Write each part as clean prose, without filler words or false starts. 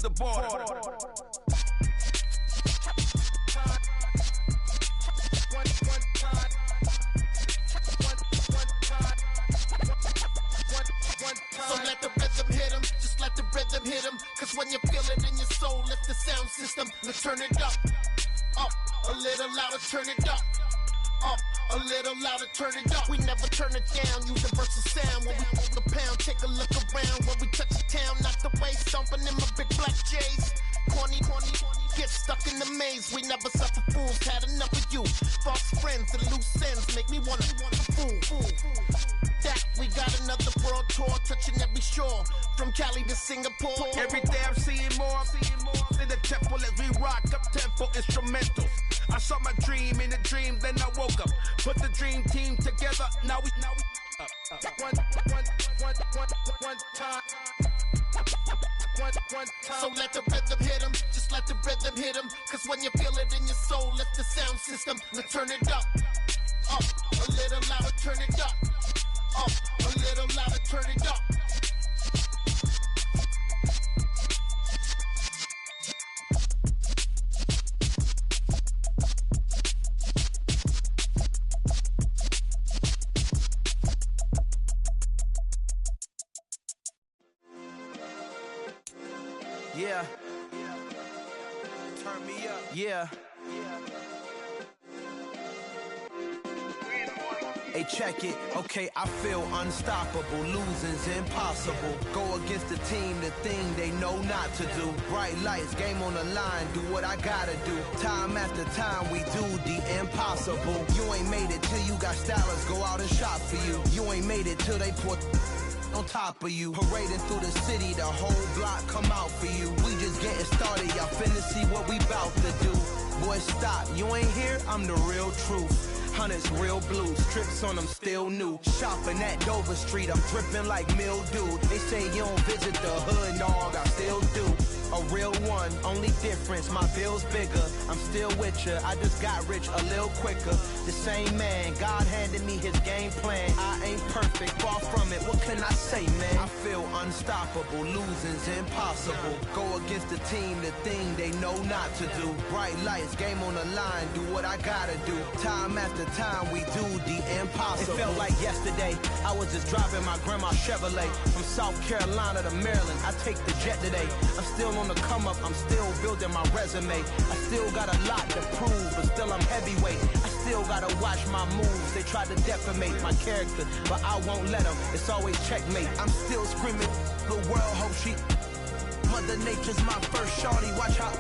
the border. So let the rhythm hit him, just let the rhythm hit him. Cause when you feel it in your soul, lift the sound system. Let's turn it up, a little louder, turn it up, a little louder, turn it up. We never turn it down, universal sound. When we hold the pound, take a look around. When we touch the town, knock the way, stomping in my big black J's. Corny, get stuck in the maze. We never suffer fools, had enough of you. False friends and loose ends make me wanna fool. That we got another world tour, touching every shore, from Cali to Singapore. Every day I'm seeing more in the temple as we rock up tempo instrumentals. I saw my dream in a dream, then I woke up. Put the dream team together, now we one time. So let the rhythm hit him, just let the rhythm hit him. Cause when you feel it in your soul, lift the sound system. Let's turn it up, a little louder, turn it up, a little louder, turn it up. Yeah. Turn me up. Yeah. Hey, check it. Okay, I feel unstoppable. Losing's impossible. Go against the team, the thing they know not to do. Bright lights, game on the line, do what I gotta do. Time after time, we do the impossible. You ain't made it till you got stylists go out and shop for you. You ain't made it till they put on top of you. Parading through the city, the whole block come out for you. We just getting started, y'all finna see what we bout to do. Boy, stop, you ain't here, I'm the real truth. Hunters, real blues, trips on them still new. Shopping at Dover Street, I'm dripping like mildew. They say you don't visit the hood, dog, I still do. A real one, only difference, my bill's bigger. I'm still with ya, I just got rich a little quicker. The same man, God handed me his game plan. I ain't perfect, far from it, what can I say, man? I feel unstoppable, losing's impossible. Go against the team, the thing they know not to do. Bright lights, game on the line, do what I gotta do. Time after time, we do the impossible. It felt like yesterday, I was just driving my grandma's Chevrolet. From South Carolina to Maryland, I take the jet today. I'm still on the come up, I'm still building my resume. I still got a lot to prove, but still I'm heavyweight. I still gotta watch my moves. They try to defamate my character, but I won't let them. It's always checkmate. I'm still screaming, the world hope she. Mother Nature's my first shorty, watch how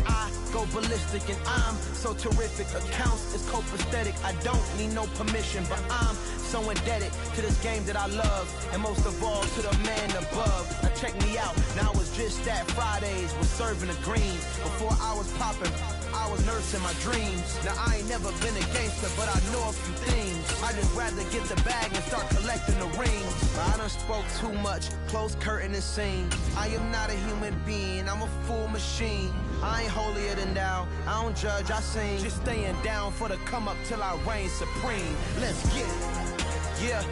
I go ballistic, and I'm so terrific. Accounts is copacetic. I don't need no permission, but I'm so indebted to this game that I love, and most of all to the man above. Now check me out, now it's just that Fridays was serving the greens. Before I was popping, I was nursing my dreams. Now I ain't never been a gangster, but I know a few things. I just rather get the bag and start collecting the rings. I done spoke too much, close curtain and scene. I am not a human being, I'm a full machine. I ain't holier than thou, I don't judge, I sing. Just staying down for the come up till I reign supreme. Let's get it. Yeah.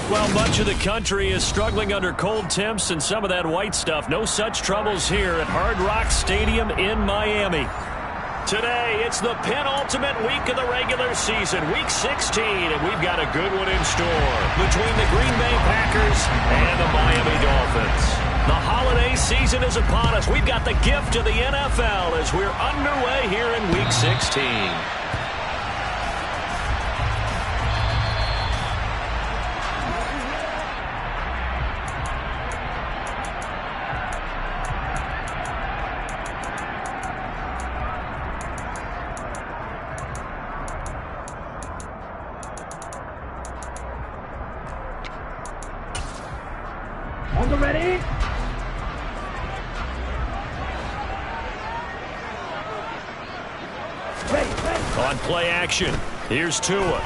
Well, much of the country is struggling under cold temps and some of that white stuff. No such troubles here at Hard Rock Stadium in Miami. Today, it's the penultimate week of the regular season, week 16, and we've got a good one in store between the Green Bay Packers and the Miami Dolphins. The holiday season is upon us. We've got the gift of the NFL as we're underway here in week 16. Ready? On play action, here's Tua.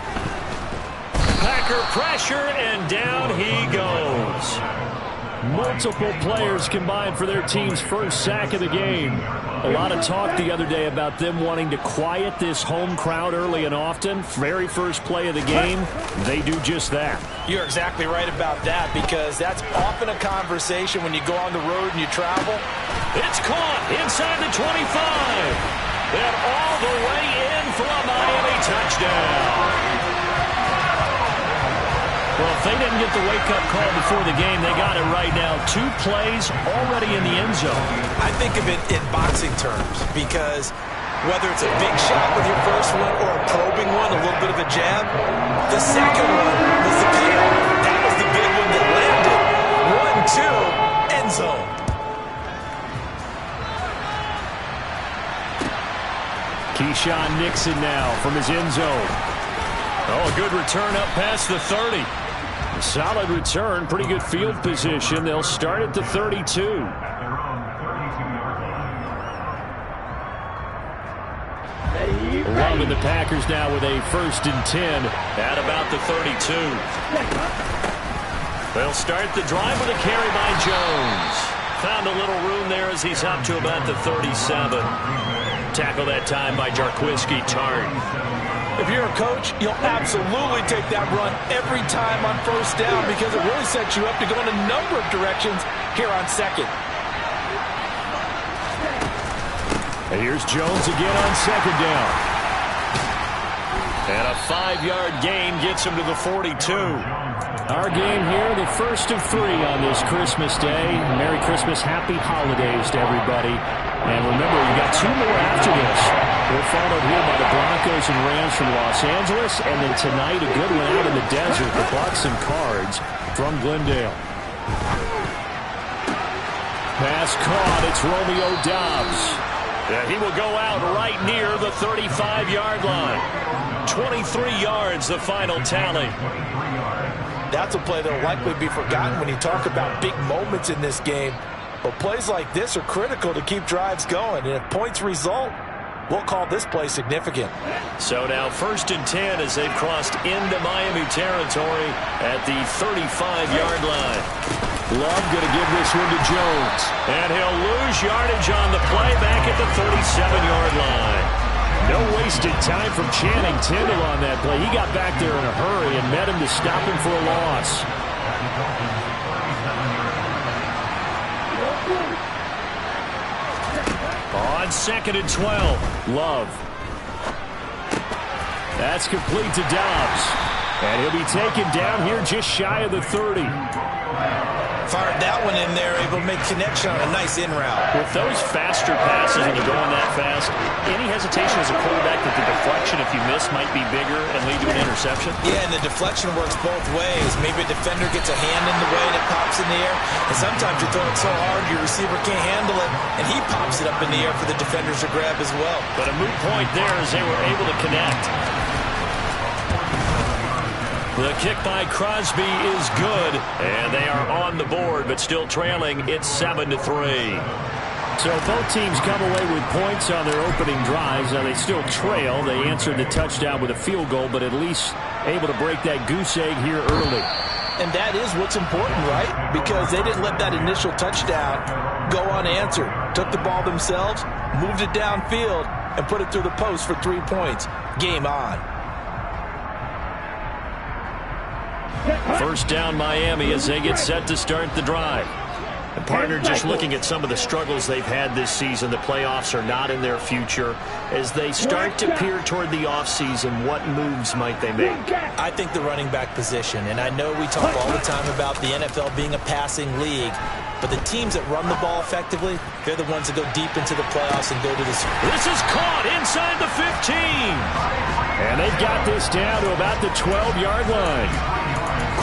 Packer pressure, and down he goes. Multiple players combined for their team's first sack of the game. A lot of talk the other day about them wanting to quiet this home crowd early and often. Very first play of the game, they do just that. You're exactly right about that, because that's often a conversation when you go on the road and you travel. It's caught inside the 25. And all the way in for a Miami touchdown. Well, if they didn't get the wake-up call before the game, they got it right now. 2 plays already in the end zone. I think of it in boxing terms because whether it's a big shot with your first one or a probing one, a little bit of a jab, the second one was the payoff. That was the big one that landed. 1-2, end zone. Keyshawn Nixon now from his end zone. Oh, a good return up past the 30. A solid return, pretty good field position. They'll start at the 32. Along with the Packers now with a 1st and 10 at about the 32. They'll start the drive with a carry by Jones. Found a little room there as he's up to about the 37. Tackle that time by Jarquiski Tartt. If you're a coach, you'll absolutely take that run every time on 1st down because it really sets you up to go in a number of directions here on 2nd. And here's Jones again on 2nd down. And a 5-yard gain gets him to the 42. Our game here, the 1st of 3 on this Christmas Day. Merry Christmas, Happy Holidays to everybody. And remember, you got 2 more after this. We're followed here by the Broncos and Rams from Los Angeles. And then tonight, a good one out in the desert, the Bucks and Cards from Glendale. Pass caught. It's Romeo Doubs. Yeah, he will go out right near the 35-yard line. 23 yards, the final tally. That's a play that will likely be forgotten when you talk about big moments in this game. But plays like this are critical to keep drives going. And if points result, we'll call this play significant. So now 1st and 10 as they've crossed into Miami territory at the 35-yard line. Love going to give this one to Jones. And he'll lose yardage on the play back at the 37-yard line. No wasted time from Channing Tindall on that play. He got back there in a hurry and met him to stop him for a loss. On 2nd and 12, Love. That's complete to Doubs. And he'll be taken down here just shy of the 30. Fired that one in there, able to make connection on a nice in route. With those faster passes when you're going that fast, any hesitation as a quarterback that the deflection, if you miss, might be bigger and lead to an interception? Yeah, and the deflection works both ways. Maybe a defender gets a hand in the way and it pops in the air. And sometimes you throw it so hard your receiver can't handle it, and he pops it up in the air for the defenders to grab as well. But a moot point there as they were able to connect. The kick by Crosby is good, and they are on the board, but still trailing. It's 7-3. So both teams come away with points on their opening drives. Now they still trail. They answered the touchdown with a field goal, but at least able to break that goose egg here early. And that is what's important, right? Because they didn't let that initial touchdown go unanswered. Took the ball themselves, moved it downfield, and put it through the post for 3 points. Game on. 1st down Miami as they get set to start the drive. And partner, just looking at some of the struggles they've had this season, the playoffs are not in their future. As they start to peer toward the offseason, what moves might they make? I think the running back position, and I know we talk all the time about the NFL being a passing league, but the teams that run the ball effectively, they're the ones that go deep into the playoffs and go to the Super Bowl. This is caught inside the 15. And they've got this down to about the 12-yard line.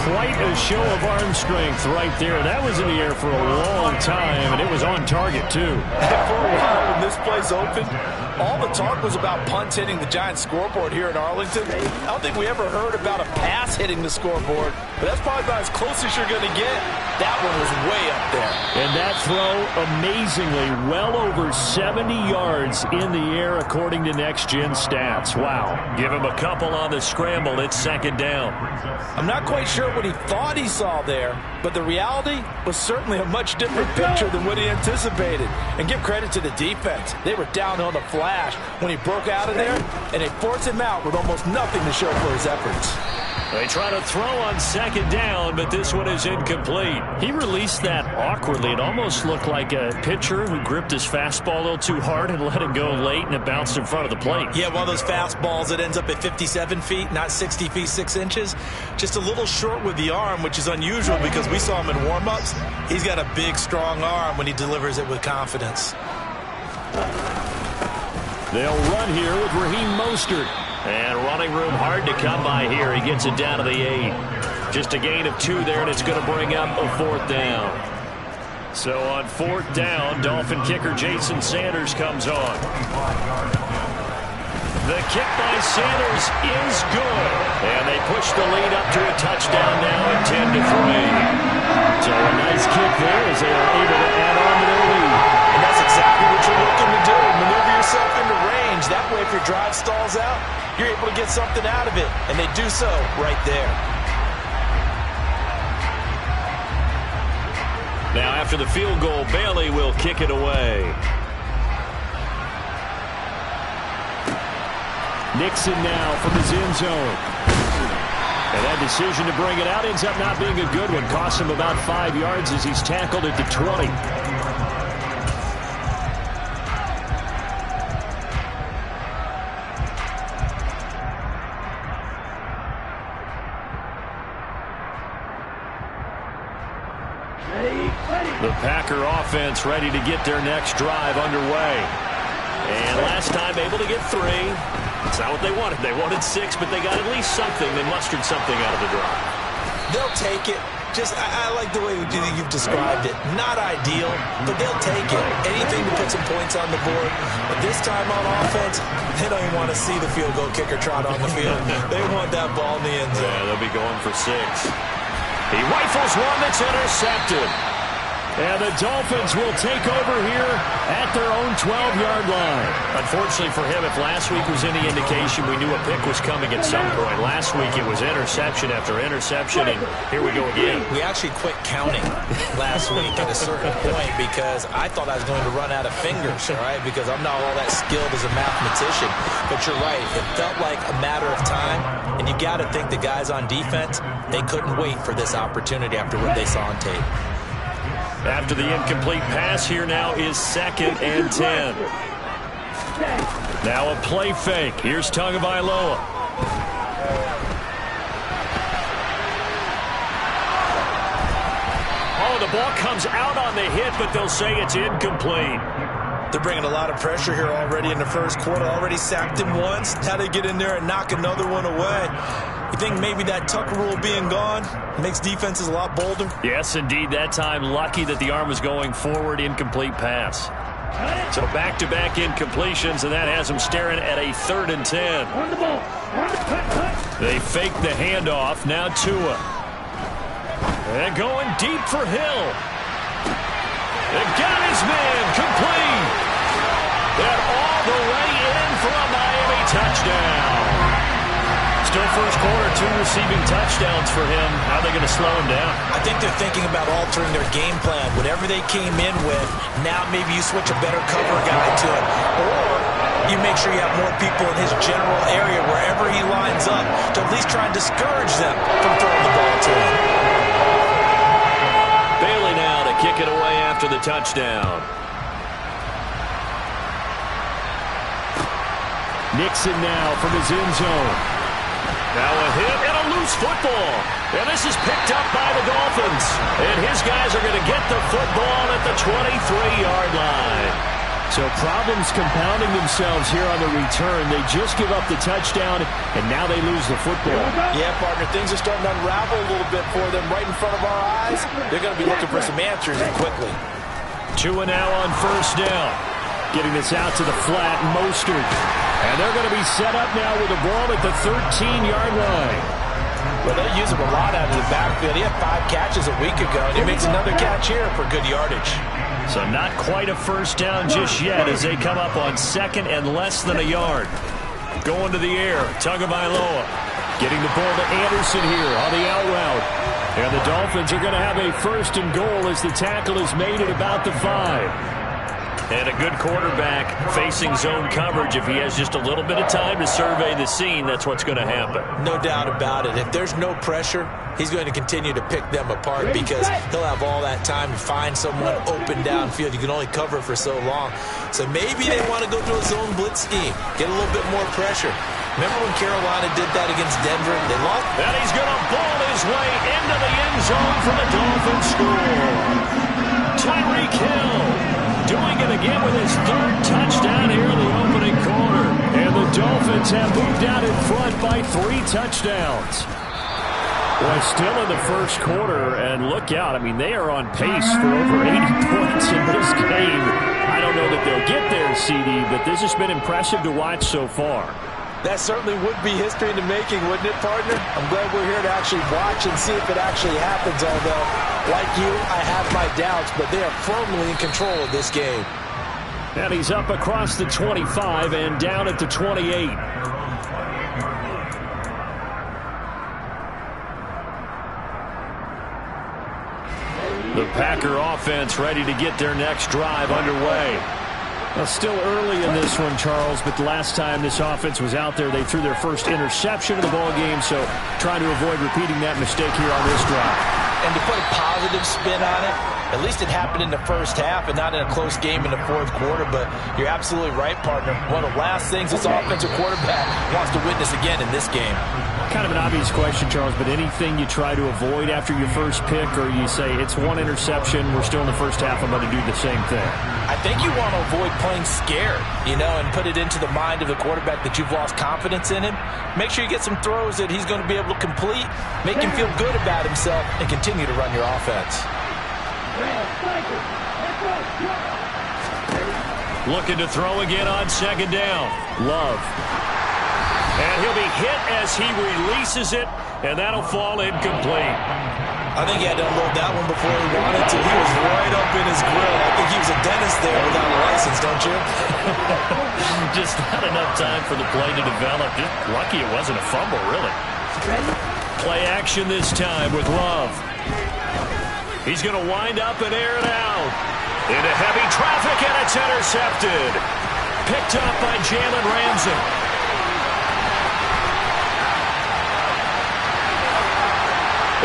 Quite a show of arm strength right there. That was in the air for a long time, and it was on target, too. And for a while, when this play's open, all the talk was about punts hitting the Giants scoreboard here in Arlington. I don't think we ever heard about a pass hitting the scoreboard, but that's probably about as close as you're going to get. That one was way up there. And that throw, amazingly, well over 70 yards in the air, according to Next Gen Stats. Wow. Give him a couple on the scramble. It's 2nd down. I'm not quite sure what he thought he saw there, but the reality was certainly a much different picture than what he anticipated. And give credit to the defense. They were down on the flash when he broke out of there, and they forced him out with almost nothing to show for his efforts. They try to throw on second down, but this one is incomplete. He released that awkwardly. It almost looked like a pitcher who gripped his fastball a little too hard and let it go late, and it bounced in front of the plate. Yeah, one of those fastballs that ends up at 57 feet, not 60 feet, 6 inches. Just a little short with the arm, which is unusual because we saw him in warm-ups. He's got a big, strong arm when he delivers it with confidence. They'll run here with Raheem Mostert. And running room hard to come by here. He gets it down to the 8. Just a gain of 2 there, and it's going to bring up a 4th down. So on 4th down, Dolphin kicker Jason Sanders comes on. The kick by Sanders is good. And they push the lead up to a touchdown now at 10-3. So a nice kick there as they are able to add on to their lead. And that's exactly what you're looking to do. Maneuver yourself into range. That way, if your drive stalls out, you're able to get something out of it. And they do so right there. Now after the field goal, Bailey will kick it away. Nixon now from his end zone. And that decision to bring it out ends up not being a good one. Costs him about 5 yards as he's tackled at the 20. The Packer offense ready to get their next drive underway. And last time able to get 3. It's not what they wanted. They wanted 6, but they got at least something. They mustered something out of the drive. They'll take it. I like the way you've described it. Not ideal, but they'll take it. Anything to put some points on the board. But this time on offense, they don't even want to see the field goal kicker trot on the field. They want that ball in the end zone. Yeah, they'll be going for 6. He rifles one that's intercepted. And the Dolphins will take over here at their own 12-yard line. Unfortunately for him, if last week was any indication, we knew a pick was coming at some point. Last week it was interception after interception, and here we go again. We actually quit counting last week at a certain point because I thought I was going to run out of fingers, all right, because I'm not all that skilled as a mathematician. But you're right. It felt like a matter of time, and you got to think the guys on defense, they couldn't wait for this opportunity after what they saw on tape. After the incomplete pass, here now is 2nd and 10. Now a play fake. Here's Tagovailoa. Oh, the ball comes out on the hit, but they'll say it's incomplete. They're bringing a lot of pressure here already in the first quarter. Already sacked him once. How they get in there and knock another one away. You think maybe that Tucker rule being gone makes defenses a lot bolder? Yes, indeed. That time, lucky that the arm was going forward. Incomplete pass. So back-to-back incompletions, and that has them staring at a 3rd and 10. They fake the handoff. Now Tua. And going deep for Hill. And got his man complete. And all the way in for a Miami touchdown. Still first quarter, 2 receiving touchdowns for him. How are they going to slow him down? I think they're thinking about altering their game plan. Whatever they came in with, now maybe you switch a better cover guy to it. Or you make sure you have more people in his general area wherever he lines up to at least try and discourage them from throwing the ball to him. Bailey now to kick it away after the touchdown. Nixon now from his end zone. Now a hit and a loose football. And this is picked up by the Dolphins. And his guys are going to get the football at the 23-yard line. So problems compounding themselves here on the return. They just give up the touchdown, and now they lose the football. Yeah, partner, things are starting to unravel a little bit for them right in front of our eyes. They're going to be looking for some answers and quickly. Tua now on 1st down. Getting this out to the flat, Mostert. And they're going to be set up now with the ball at the 13-yard line. Well, they'll use him a lot out of the backfield. He had 5 catches a week ago, and he makes another catch here for good yardage. So not quite a 1st down just yet as they come up on 2nd and less than a yard. Going to the air, Tagovailoa. Getting the ball to Anderson here on the out route. And the Dolphins are going to have a 1st and goal as the tackle is made at about the 5. And a good quarterback facing zone coverage. If he has just a little bit of time to survey the scene, that's what's going to happen. No doubt about it. If there's no pressure, he's going to continue to pick them apart because he'll have all that time to find someone open downfield. You can only cover for so long. So maybe they want to go to a zone blitz scheme, get a little bit more pressure. Remember when Carolina did that against Denver? They lost. And he's going to ball his way into the end zone for the Dolphins score. Tyreek Hill doing it again with his third touchdown here in the opening quarter. And the Dolphins have moved out in front by 3 touchdowns. Well, still in the first quarter, and look out. I mean, they are on pace for over 80 points in this game. I don't know that they'll get there, CD, but this has been impressive to watch so far. That certainly would be history in the making, wouldn't it, partner? I'm glad we're here to actually watch and see if it actually happens, although, like you, I have my doubts, but they are firmly in control of this game. And he's up across the 25 and down at the 28. The Packer offense ready to get their next drive underway. Well, still early in this one, Charles, but the last time this offense was out there, they threw their first interception of the ball game, so trying to avoid repeating that mistake here on this drive. And to put a positive spin on it, at least it happened in the first half and not in a close game in the fourth quarter, but you're absolutely right, partner. One of the last things this offensive quarterback wants to witness again in this game. Kind of an obvious question, Charles, but anything you try to avoid after your first pick, or you say it's one interception, we're still in the first half, I'm going to do the same thing? I think you want to avoid playing scared, and put it into the mind of the quarterback that you've lost confidence in him. Make sure you get some throws that he's going to be able to complete, make him feel good about himself, and continue to run your offense. Looking to throw again on second down. Love. And he'll be hit as he releases it, and that'll fall incomplete. I think he had to unload that one before he wanted to. He was right up in his grill. I think he was a dentist there without a license, don't you? Just not enough time for the play to develop. Just lucky it wasn't a fumble, really. Play action this time with Love. He's going to wind up and air it out. Into heavy traffic, and it's intercepted. Picked up by Jalen Ramsey.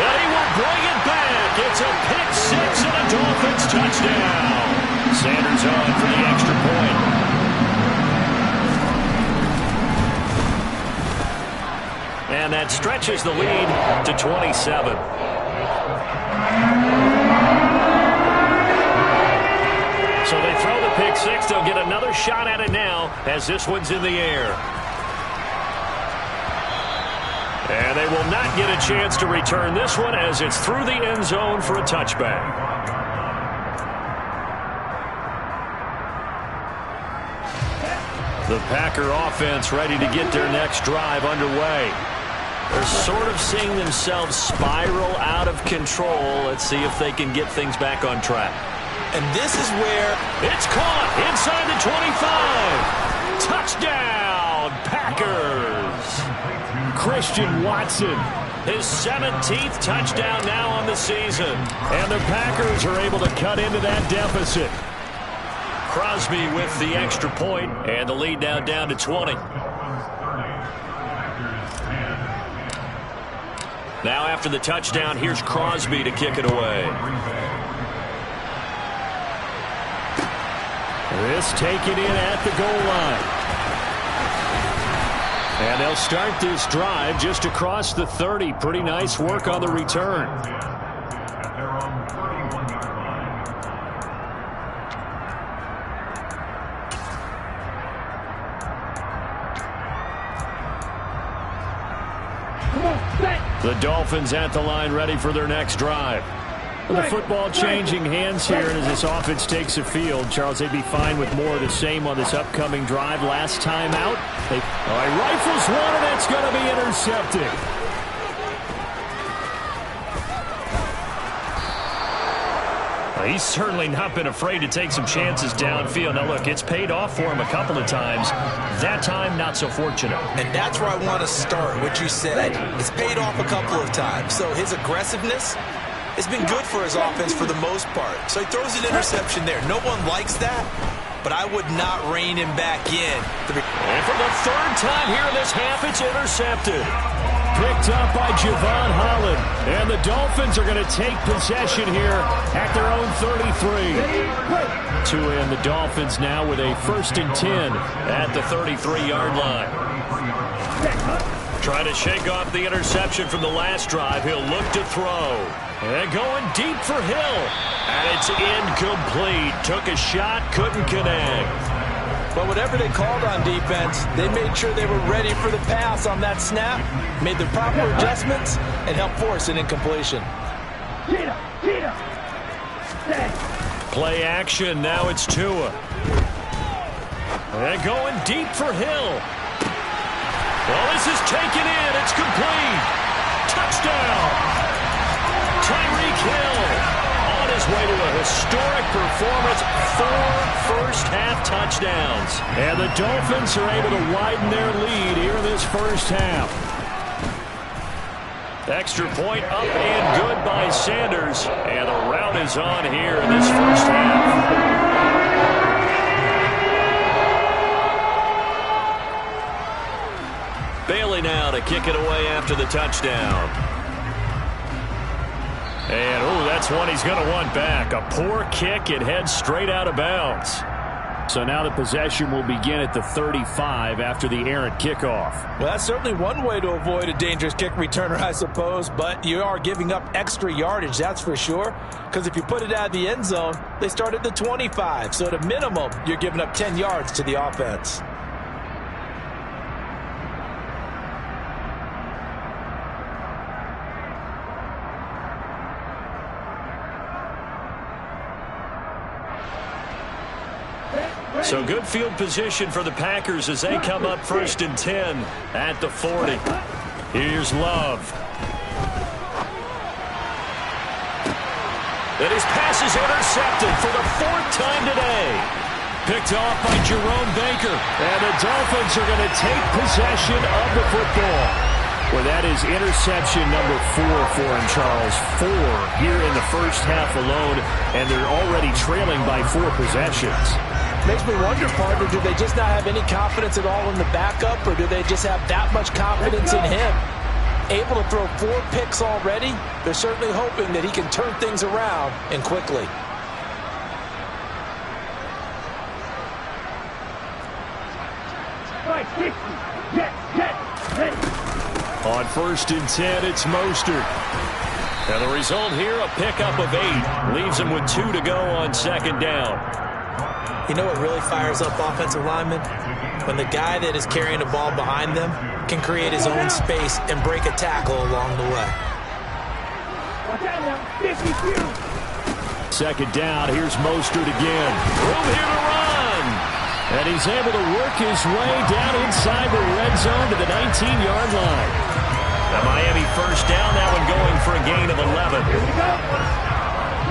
And he will bring it back. It's a pick six and a Dolphins touchdown. Sanders on for the extra point. And that stretches the lead to 27. So they throw the pick six. They'll get another shot at it now as this one's in the air. And they will not get a chance to return this one as it's through the end zone for a touchback. The Packer offense ready to get their next drive underway. They're sort of seeing themselves spiral out of control. Let's see if they can get things back on track. And this is where it's caught inside the 25. Touchdown, Packers. Christian Watson, his 17th touchdown now on the season. And the Packers are able to cut into that deficit. Crosby with the extra point, and the lead now down to 20. Now after the touchdown, here's Crosby to kick it away. This taken in at the goal line. And they'll start this drive just across the 30. Pretty nice work on the return. The Dolphins at the line ready for their next drive. The football changing hands here, and as this offense takes the field, Charles, they'd be fine with more of the same on this upcoming drive. Last time out, he rifles one, and it's going to be intercepted. He's certainly not been afraid to take some chances downfield. Now, look, it's paid off for him a couple of times. That time, not so fortunate. And that's where I want to start, what you said. It's paid off a couple of times. So his aggressiveness has been good for his offense for the most part. So he throws an interception there. No one likes that. but I would not rein him back in. And for the third time here in this half, it's intercepted. Picked up by Javon Holland. And the Dolphins are going to take possession here at their own 33. Tua and the Dolphins now with a 1st and 10 at the 33-yard line. Trying to shake off the interception from the last drive. He'll look to throw. And going deep for Hill. And it's incomplete. Took a shot, couldn't connect. But whatever they called on defense, they made sure they were ready for the pass on that snap, made the proper adjustments, and helped force an incompletion. Play action. Now it's Tua. And going deep for Hill. Well, this is taken in. It's complete. Touchdown. Tyreek Hill on his way to a historic performance. 4 first-half touchdowns. And the Dolphins are able to widen their lead here in this first half. Extra point up and good by Sanders. And the rout is on here in this first half. Bailey now to kick it away after the touchdown. And, that's one he's going to want back. A poor kick. It heads straight out of bounds. So now the possession will begin at the 35 after the errant kickoff. Well, that's certainly one way to avoid a dangerous kick returner, I suppose. But you are giving up extra yardage, that's for sure. Because if you put it out of the end zone, they start at the 25. So at a minimum, you're giving up 10 yards to the offense. So good field position for the Packers as they come up 1st and 10 at the 40. Here's Love. And his pass is intercepted for the 4th time today. Picked off by Jerome Baker. And the Dolphins are going to take possession of the football. Well, that is interception number 4 for him, Charles. 4 here in the first half alone, and they're already trailing by 4 possessions. Makes me wonder, partner, do they just not have any confidence at all in the backup, or do they just have that much confidence in him? Able to throw 4 picks already, they're certainly hoping that he can turn things around and quickly. On 1st and 10, it's Mostert. And the result here, a pickup of 8. Leaves him with 2 to go on 2nd down. You know what really fires up offensive linemen? When the guy that is carrying the ball behind them can create his own space and break a tackle along the way. 2nd down, here's Mostert again. Room here to run. And he's able to work his way down inside the red zone to the 19-yard line. The Miami 1st down, that one going for a gain of 11. Here we go.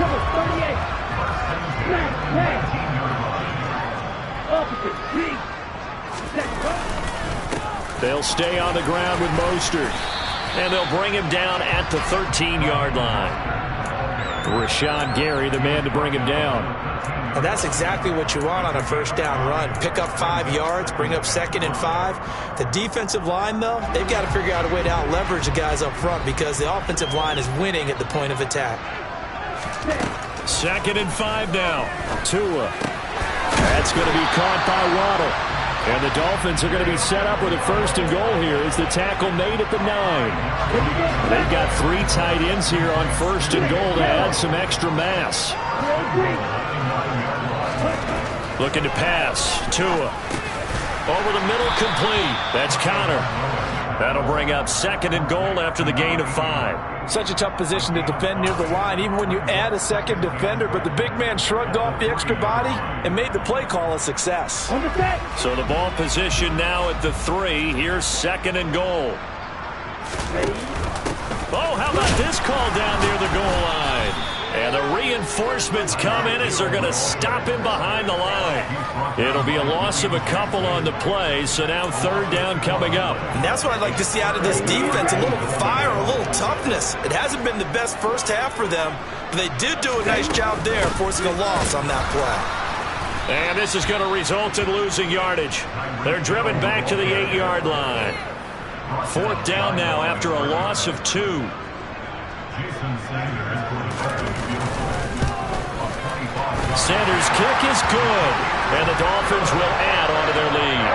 Number 38. They'll stay on the ground with Mostert. And they'll bring him down at the 13-yard line. Rashawn Gary, the man to bring him down. And that's exactly what you want on a 1st down run. Pick up 5 yards, bring up 2nd and 5. The defensive line, though, they've got to figure out a way to out-leverage the guys up front because the offensive line is winning at the point of attack. 2nd and 5 now. Tua. That's going to be caught by Waddle. And the Dolphins are going to be set up with a 1st and goal here as the tackle made at the 9. They've got 3 tight ends here on 1st and goal to add some extra mass. Looking to pass. Tua. Over the middle, complete. That's Connor. That'll bring up 2nd and goal after the gain of 5. Such a tough position to defend near the line, even when you add a 2nd defender. But the big man shrugged off the extra body and made the play call a success. So the ball position now at the 3. Here's 2nd and goal. Oh, how about this call down near the goal line? And the reinforcements come in as they're going to stop him behind the line. It'll be a loss of a couple on the play, so now 3rd down coming up. And that's what I'd like to see out of this defense, a little fire, a little toughness. It hasn't been the best first half for them, but they did do a nice job there forcing a loss on that play. And this is going to result in losing yardage. They're driven back to the 8-yard line. 4th down now after a loss of 2. Sanders' kick is good, and the Dolphins will add on to their lead.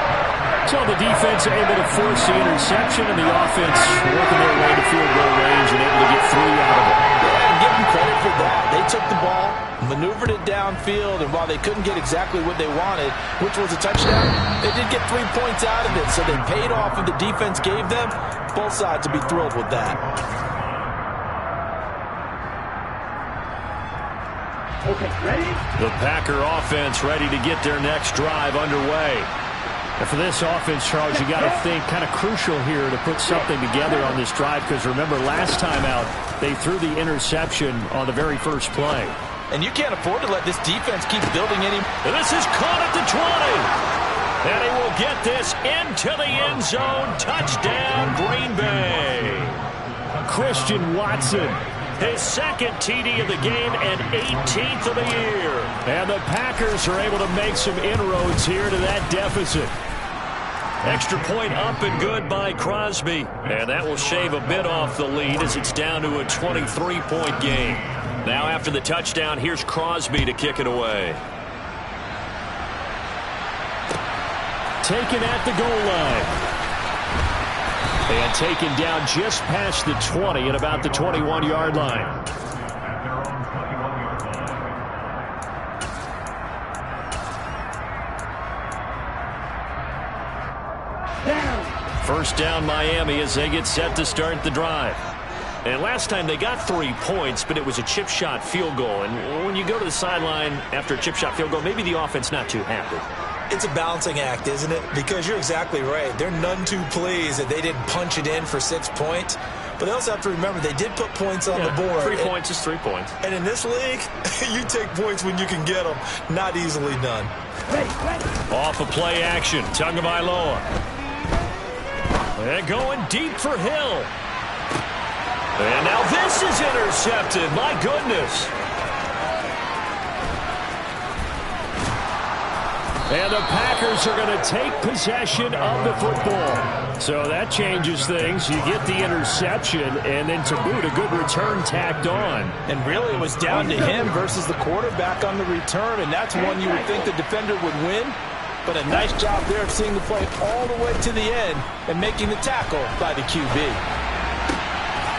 So the defense able to force the interception, and the offense working their way to field goal range and able to get 3 out of it. Yeah, and give them credit for that. They took the ball, maneuvered it downfield, and while they couldn't get exactly what they wanted, which was a touchdown, they did get 3 points out of it, so they paid off what the defense gave them. Both sides will be thrilled with that. Okay, ready? The Packer offense ready to get their next drive underway. And for this offense, Charles, you got to think kind of crucial here to put something together on this drive, because remember last time out they threw the interception on the very first play. And you can't afford to let this defense keep building any. This is caught at the 20. And he will get this into the end zone. Touchdown, Green Bay. Christian Watson. His 2nd TD of the game and 18th of the year. And the Packers are able to make some inroads here to that deficit. Extra point up and good by Crosby. And that will shave a bit off the lead as it's down to a 23-point game. Now after the touchdown, here's Crosby to kick it away. Taken at the goal line. And taken down just past the 20 at about the 21-yard line. First down Miami as they get set to start the drive. And last time they got 3 points, but it was a chip shot field goal. And when you go to the sideline after a chip shot field goal, maybe the offense not too happy. It's a balancing act, isn't it? Because you're exactly right. They're none too pleased that they didn't punch it in for 6 points. But they also have to remember they did put points on the board. 3 points is 3 points. And in this league, you take points when you can get them. Not easily done. Off of play action. Tagovailoa. And going deep for Hill. And now this is intercepted. My goodness. And the Packers are going to take possession of the football. So that changes things. You get the interception, and then to boot, a good return tacked on. And really it was down to him versus the quarterback on the return, and that's one you would think the defender would win. But a nice job there of seeing the play all the way to the end and making the tackle by the QB.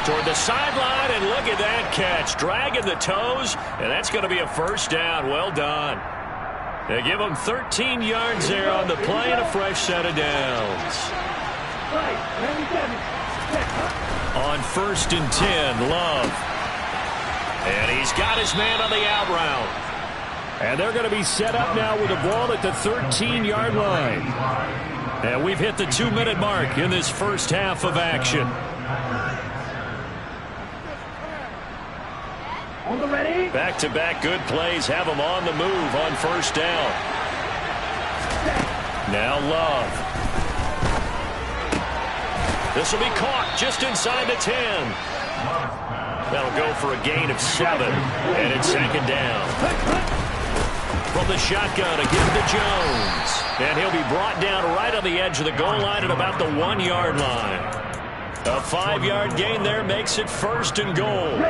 Toward the sideline, and look at that catch. Dragging the toes, and that's going to be a first down. Well done. They give them 13 yards there on the play and a fresh set of downs. On 1st and 10, Love. And he's got his man on the out route. And they're going to be set up now with the ball at the 13-yard line. And we've hit the 2-minute mark in this first half of action. Back-to-back good plays have them on the move on 1st down. Now Love. This will be caught just inside the 10. That'll go for a gain of 7. And it's 2nd down. From the shotgun, a give to Jones. And he'll be brought down right on the edge of the goal line at about the 1-yard line. A 5-yard gain there makes it 1st and goal.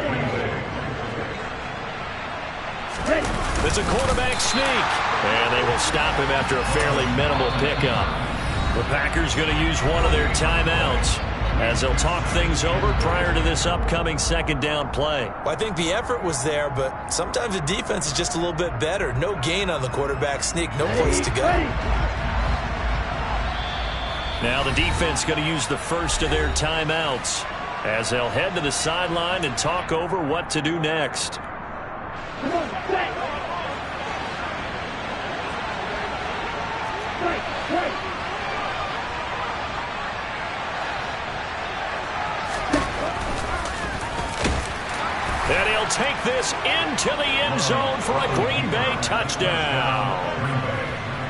It's a quarterback sneak. And they will stop him after a fairly minimal pickup. The Packers going to use one of their timeouts as they'll talk things over prior to this upcoming 2nd down play. Well, I think the effort was there, but sometimes the defense is just a little bit better. No gain on the quarterback sneak. No place to go. Now the defense going to use the first of their timeouts as they'll head to the sideline and talk over what to do next. And he'll take this into the end zone for a Green Bay touchdown.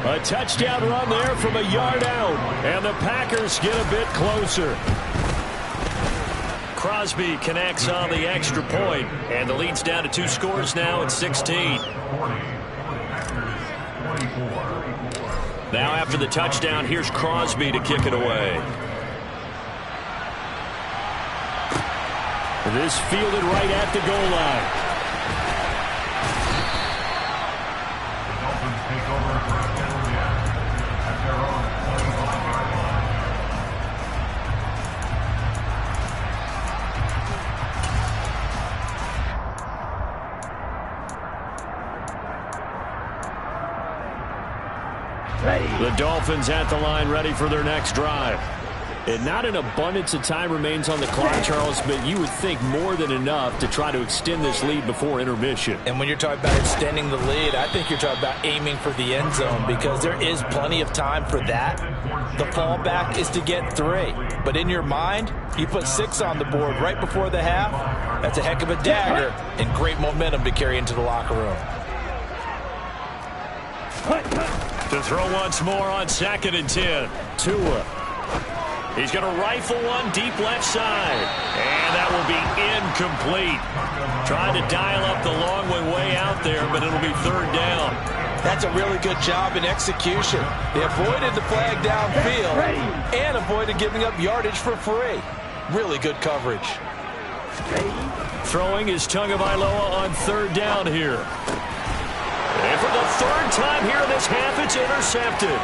A touchdown run there from a yard out. And the Packers get a bit closer. Crosby connects on the extra point, and the lead's down to 2 scores now at 16. Now after the touchdown, here's Crosby to kick it away. This fielded right at the goal line. Take over first and 10 at their own 25-yard line. The Dolphins at the line, ready for their next drive. And not an abundance of time remains on the clock, Charles, but you would think more than enough to try to extend this lead before intermission. And when you're talking about extending the lead, I think you're talking about aiming for the end zone because there is plenty of time for that. The fallback is to get 3. But in your mind, you put 6 on the board right before the half. That's a heck of a dagger and great momentum to carry into the locker room. To throw once more on 2nd and 10. Tua. He's going to rifle one deep left side. And that will be incomplete. Tried to dial up the long way out there, but it'll be 3rd down. That's a really good job in execution. They avoided the flag downfield and avoided giving up yardage for free. Really good coverage. Throwing is Tagovailoa on 3rd down here. And for the 3rd time here in this half, it's intercepted.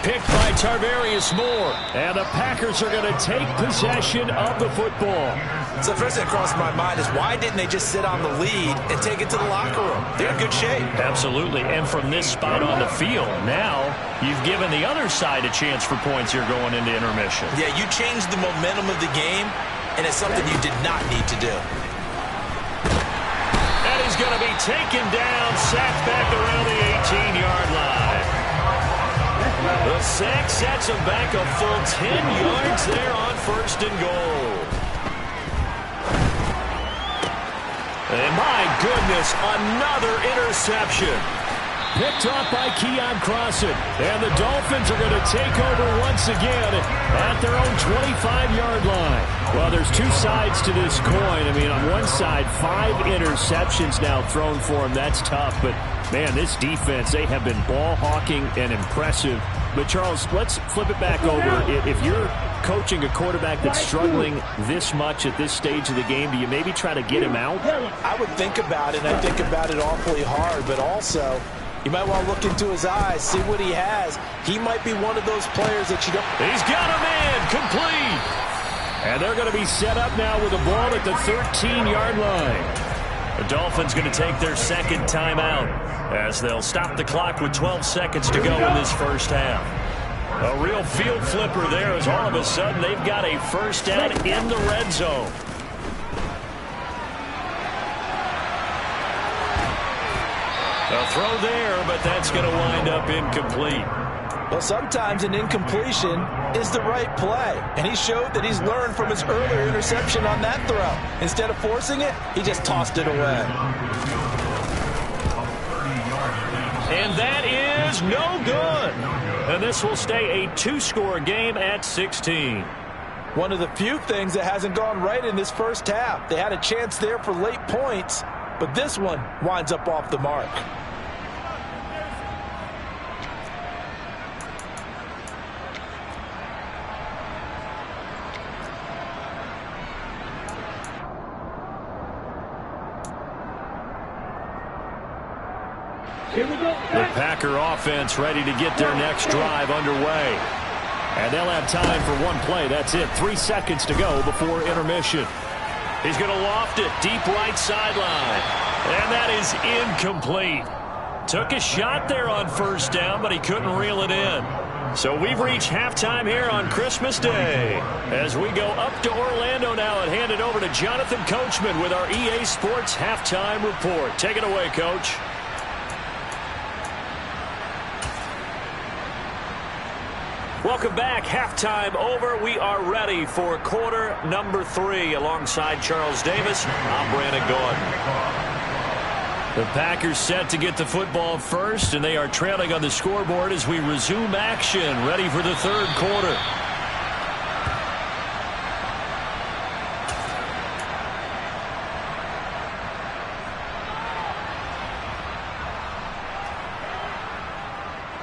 Picked by Tarvarius Moore. And the Packers are going to take possession of the football. So the first thing that crossed my mind is why didn't they just sit on the lead and take it to the locker room? They're in good shape. Absolutely. And from this spot on the field, now you've given the other side a chance for points here going into intermission. Yeah, you changed the momentum of the game, and it's something you did not need to do. And he's going to be taken down, sacked back around the 18-yard line. The sack sets him back a full 10 yards there on 1st and goal. And my goodness, another interception. Picked off by Keon Crossan. And the Dolphins are going to take over once again at their own 25-yard line. Well, there's 2 sides to this coin. I mean, on one side, 5 interceptions now thrown for him. That's tough. But, man, this defense, they have been ball hawking and impressive. But, Charles, let's flip it back over. If you're coaching a quarterback that's struggling this much at this stage of the game, do you maybe try to get him out? I would think about it, and I think about it awfully hard. But also, you might want to look into his eyes, see what he has. He might be one of those players that you don't... He's got him in, complete. And they're going to be set up now with a ball at the 13-yard line. The Dolphins going to take their 2nd timeout as they'll stop the clock with 12 seconds to go in this first half. A real field flipper there as all of a sudden they've got a 1st down in the red zone. A throw there, but that's going to wind up incomplete. Well, sometimes an incompletion is the right play, and he showed that he's learned from his earlier interception on that throw. Instead of forcing it, he just tossed it away. And that is no good. And this will stay a 2-score game at 16. One of the few things that hasn't gone right in this first half. They had a chance there for late points, but this one winds up off the mark. The Packer offense ready to get their next drive underway. And they'll have time for one play. That's it. 3 seconds to go before intermission. He's going to loft it deep right sideline. And that is incomplete. Took a shot there on 1st down, but he couldn't reel it in. So we've reached halftime here on Christmas Day. As we go up to Orlando now and hand it over to Jonathan Coachman with our EA Sports Halftime Report. Take it away, Coach. Welcome back. Halftime over. We are ready for quarter number 3 alongside Charles Davis. I'm Brandon Gordon. The Packers set to get the football first, and they are trailing on the scoreboard as we resume action, ready for the 3rd quarter.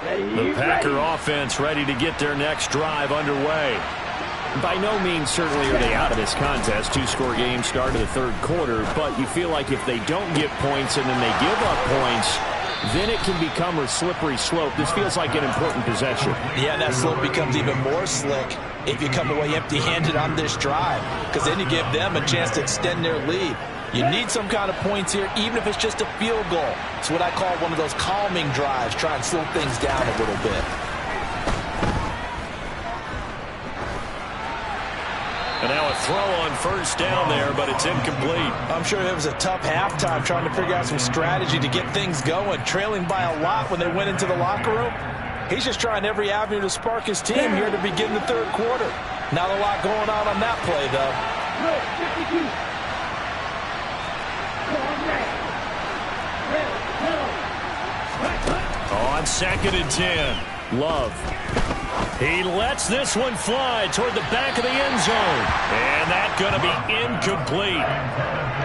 The Packer offense ready to get their next drive underway. By no means certainly are they out of this contest. Two-score game start of the third quarter, but you feel like if they don't get points and then they give up points, then it can become a slippery slope. This feels like an important possession. Yeah, that slope becomes even more slick if you come away empty-handed on this drive, because then you give them a chance to extend their lead. You need some kind of points here, even if it's just a field goal. It's what I call one of those calming drives, try and slow things down a little bit. And now a throw on first down there, but it's incomplete. I'm sure it was a tough halftime trying to figure out some strategy to get things going, trailing by a lot when they went into the locker room. He's just trying every avenue to spark his team here to begin the third quarter. Not a lot going on that play, though. On 2nd and 10, Love. He lets this one fly toward the back of the end zone. And that's going to be incomplete.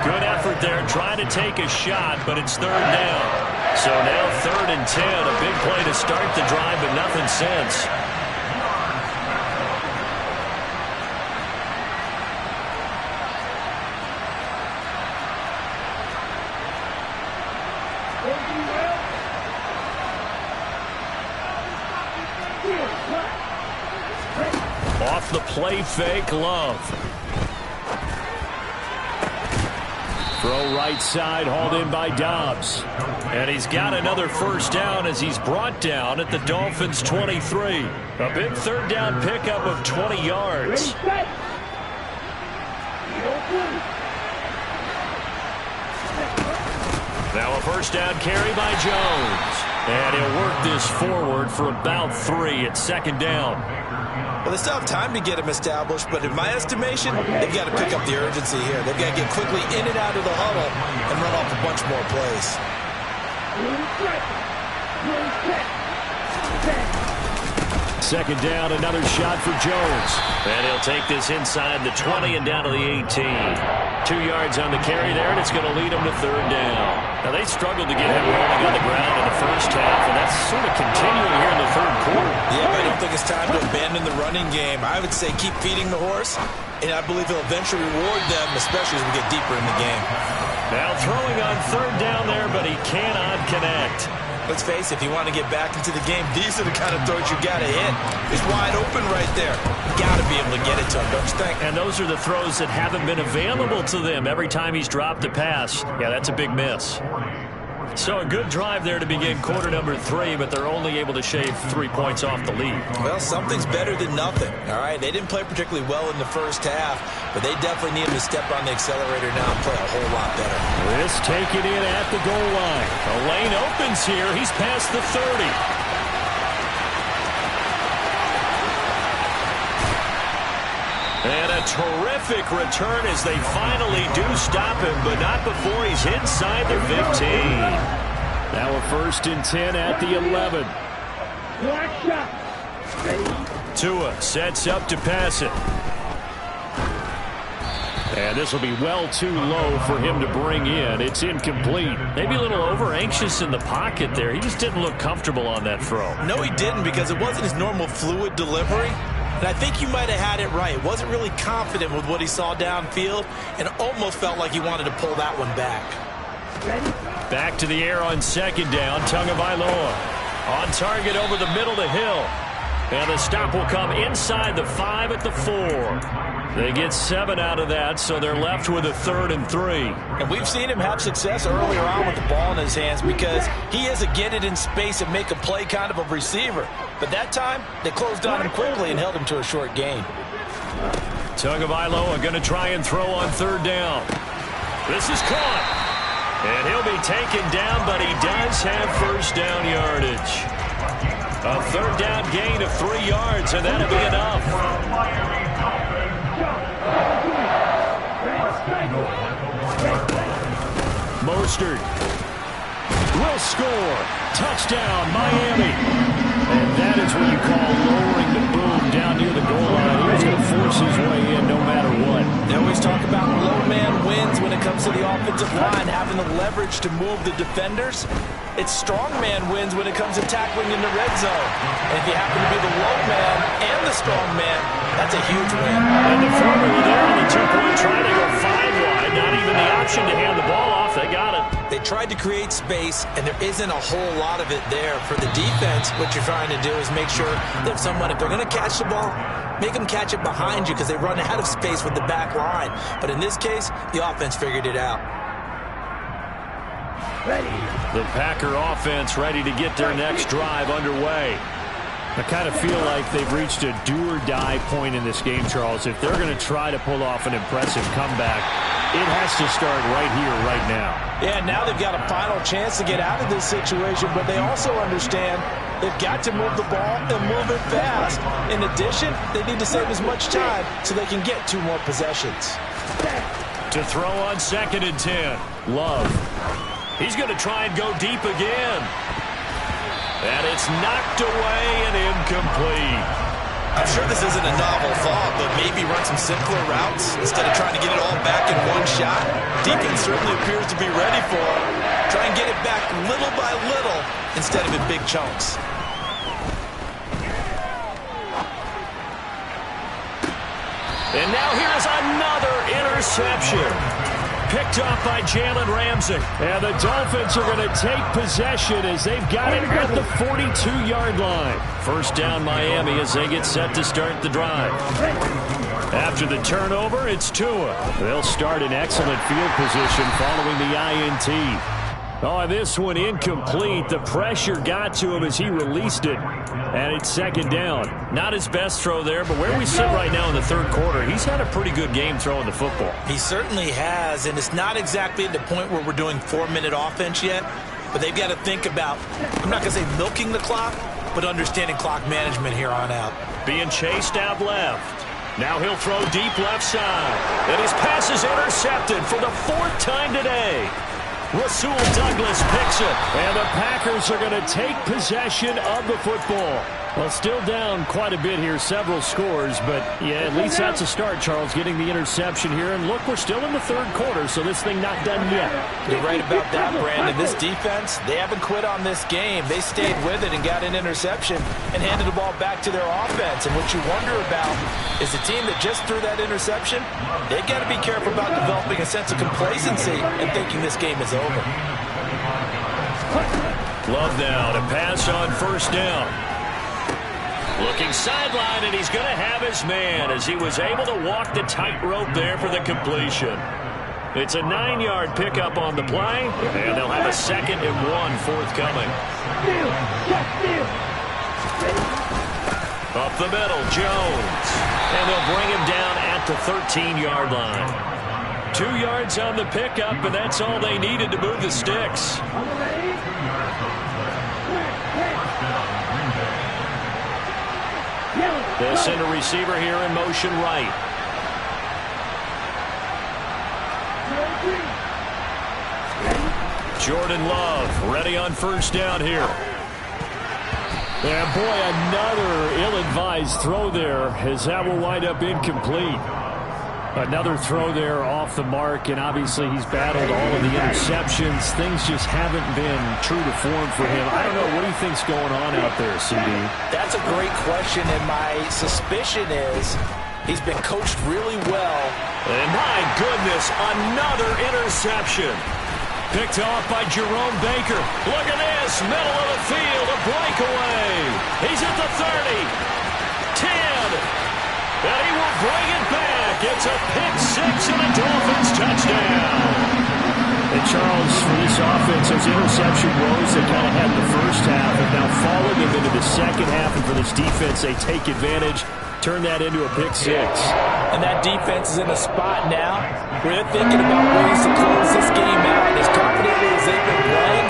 Good effort there trying to take a shot, but it's third down. So now 3rd and 10, a big play to start the drive, but nothing since. Off the play fake, Love. Throw right side, hauled in by Dobbs. And he's got another first down as he's brought down at the Dolphins' 23. A big third down pickup of 20 yards. Now a first down carry by Jones. And he'll work this forward for about 3 at 2nd down. Well, they still have time to get him established, but in my estimation, they've got to pick up the urgency here. They've got to get quickly in and out of the huddle and run off a bunch more plays. 2nd down, another shot for Jones. And he'll take this inside the 20 and down to the 18. 2 yards on the carry there, and it's going to lead them to 3rd down. Now, they struggled to get him rolling on the ground in the first half, and that's sort of continuing here in the third quarter. Yeah, but I don't think it's time to abandon the running game. I would say keep feeding the horse, and I believe he'll eventually reward them, especially as we get deeper in the game. Now throwing on 3rd down there, but he cannot connect. Let's face it, if you want to get back into the game, these are the kind of throws you got to hit. It's wide open right there. You got to be able to get it to him, don't you think? And those are the throws that haven't been available to them every time he's dropped a pass. Yeah, that's a big miss. So a good drive there to begin quarter number 3, but they're only able to shave 3 points off the lead. Well, something's better than nothing, all right? They didn't play particularly well in the first half, but they definitely need him to step on the accelerator now and play a whole lot better. This taken in at the goal line. A lane opens here. He's past the 30. And a terrific return as they finally do stop him, but not before he's inside the 15. Now a 1st and 10 at the 11. Tua sets up to pass it. And this will be well too low for him to bring in. It's incomplete. Maybe a little over-anxious in the pocket there. He just didn't look comfortable on that throw. No, he didn't, because it wasn't his normal fluid delivery. And I think you might have had it right. Wasn't really confident with what he saw downfield and almost felt like he wanted to pull that one back. Back to the air on 2nd down. Tagovailoa on target over the middle to Hill. And the stop will come inside the 5 at the 4. They get 7 out of that, so they're left with a 3rd and 3. And we've seen him have success earlier on with the ball in his hands because he is a get it in space and make a play kind of a receiver. But that time, they closed on him quickly and held him to a short gain. Tagovailoa going to try and throw on 3rd down. This is caught. And he'll be taken down, but he does have first down yardage. A 3rd down gain of 3 yards, and that'll be enough. Mostert will score. Touchdown, Miami. And that is what you call lowering the boom down near the goal line. He was going to force his way in no matter what. They always talk about low man wins when it comes to the offensive line, having the leverage to move the defenders. It's strong man wins when it comes to tackling in the red zone. And if you happen to be the low man and the strong man, that's a huge win. And the formula there on the 2-point try to go 5 wide. Not even the option to hand the ball off. They got it. They tried to create space, and there isn't a whole lot of it there. For the defense, what you're trying to do is make sure that if they're going to catch the ball, make them catch it behind you because they run out of space with the back line. But in this case, the offense figured it out. The Packer offense ready to get their next drive underway. I kind of feel like they've reached a do-or-die point in this game, Charles. If they're going to try to pull off an impressive comeback, it has to start right here, right now. Yeah, now they've got a final chance to get out of this situation, but they also understand they've got to move the ball and move it fast. In addition, they need to save as much time so they can get 2 more possessions. To throw on 2nd and 10. Love. He's going to try and go deep again. And it's knocked away and incomplete. I'm sure this isn't a novel thought, but maybe run some simpler routes instead of trying to get it all back in one shot. Defense certainly appears to be ready for it. Try and get it back little by little instead of in big chunks. And now here's another interception. Picked off by Jalen Ramsey. And the Dolphins are going to take possession as they've got it at the 42-yard line. First down Miami as they get set to start the drive. After the turnover, it's Tua. They'll start in excellent field position following the INT. Oh, this one incomplete. The pressure got to him as he released it. And it's 2nd down. Not his best throw there, but where we sit right now in the 3rd quarter, he's had a pretty good game throwing the football. He certainly has, and it's not exactly at the point where we're doing 4-minute offense yet, but they've got to think about, I'm not going to say milking the clock, but understanding clock management here on out. Being chased out left. Now he'll throw deep left side. And his pass is intercepted for the 4th time today. Rasul Douglas picks it. And the Packers are going to take possession of the football. Well, still down quite a bit here, several scores, but yeah, at least that's a start, Charles, getting the interception here. And look, we're still in the 3rd quarter, so this thing not done yet. You're right about that, Brandon. This defense, they haven't quit on this game. They stayed with it and got an interception and handed the ball back to their offense. And what you wonder about is the team that just threw that interception, they got to be careful about developing a sense of complacency and thinking this game is over. Love now to pass on 1st down. Looking sideline, and he's going to have his man as he was able to walk the tightrope there for the completion. It's a 9-yard pickup on the play, and they'll have a 2nd and 1 forthcoming. Up the middle, Jones. And they'll bring him down at the 13-yard line. 2 yards on the pickup, and that's all they needed to move the sticks. They'll send a receiver here in motion right. Jordan Love ready on 1st down here. And boy, another ill-advised throw there as that will wind up incomplete. Another throw there off the mark, and obviously he's battled all of the interceptions. Things just haven't been true to form for him. I don't know, what do you think's going on out there, CD? That's a great question, and my suspicion is he's been coached really well. And my goodness, another interception. Picked off by Jerome Baker. Look at this, middle of the field, a breakaway. He's at the 30, 10, and he will bring it back. It's a pick-6 and a Dolphins touchdown. And Charles, for this offense, those interception woes they kind of had in the first half have now followed them into the second half, and for this defense, they take advantage, turn that into a pick-6. And that defense is in a spot now where they're thinking about ways to close this game out. And as confidently as they've been playing,